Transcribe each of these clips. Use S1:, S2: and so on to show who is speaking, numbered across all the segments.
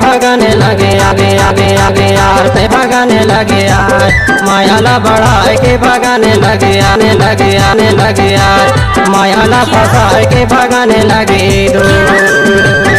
S1: भगाने लगे आगे आगे आगे यार ते भगाने लगे यार मायाला बढ़ा के भगाने लगे आने लगे यार मायाला फंसा के भगाने लगे दो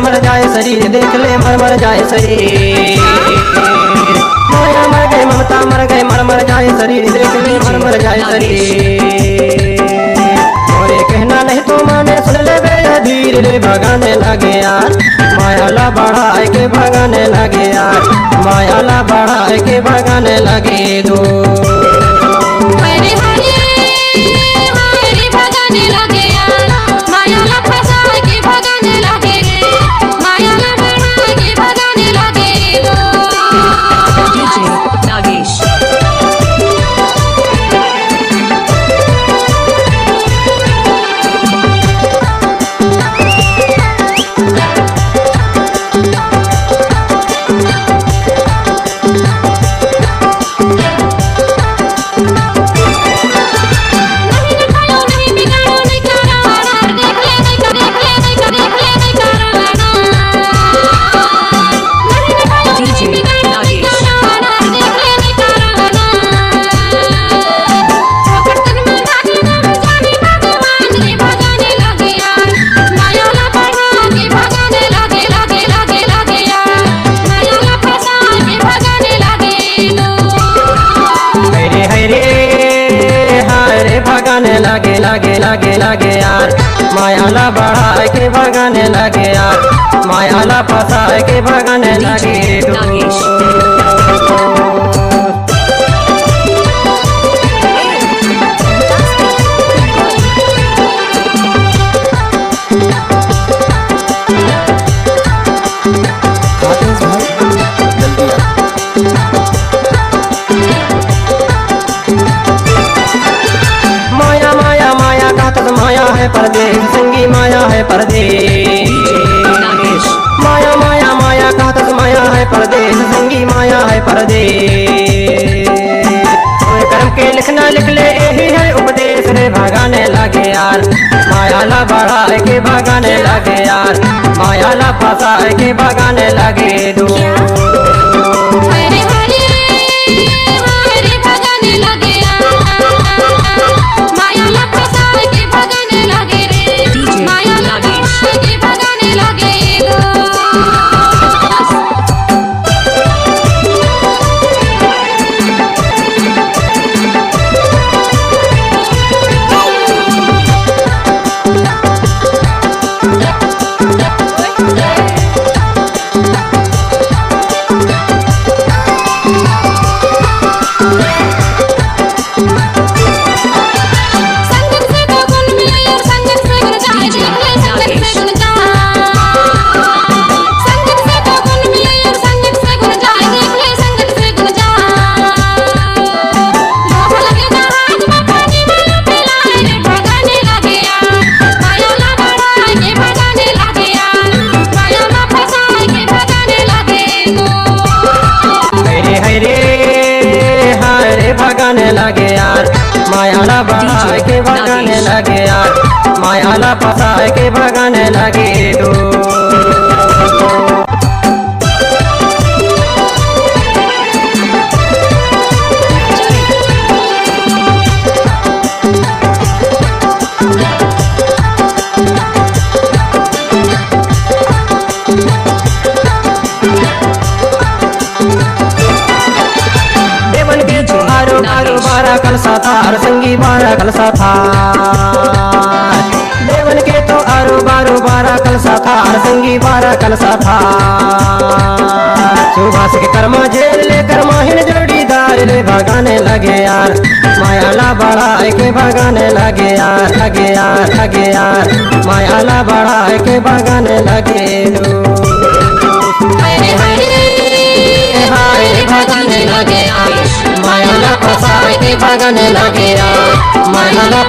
S1: मर जाए शरीर देख ले मर जाए शरीर माया मर गई ममता मर जाए शरीर देख ले मर जाए शरीर और कहना नहीं तो माने सुन ले बे धीरे रे भगाने लगे यार मायाला बढ़ा के भगाने लगे यार मायाला बढ़ा के भगाने लगे दो लगे यार मायाला बढ़ा के भगाने लगे यार मायाला फंसा के भगाने लगे माया है परदेश संगी माया है परदेश माया माया माया कहत माया है परदेश संगी माया है परदेश कर्म के लिखना लिख ले यही है उपदेश रे भगाने लगे यार मायाला बढ़ा के भगाने लगे यार मायाला फंसा के भगाने लगे दो भगाने लगे यार मायाला बढ़ा के भगाने लगे यार मायाला फंसा के भगाने लगे दो कलसा था और संगी 12 कलसा था। देवन के तो आरो बारो 12 कलसा था और संगी 12 कलसा था। सुभाष के कर्मा जेल लेकर माहिन जोड़ीदार रे भगाने लगे यार, मायाला बड़ा के भगाने लगे यार, लगे यार, लगे यार, मायाला बड़ा के भगाने लगे रो।
S2: भगाने लगे यार, मायाला फंसा के भगाने लगे यार, मायाला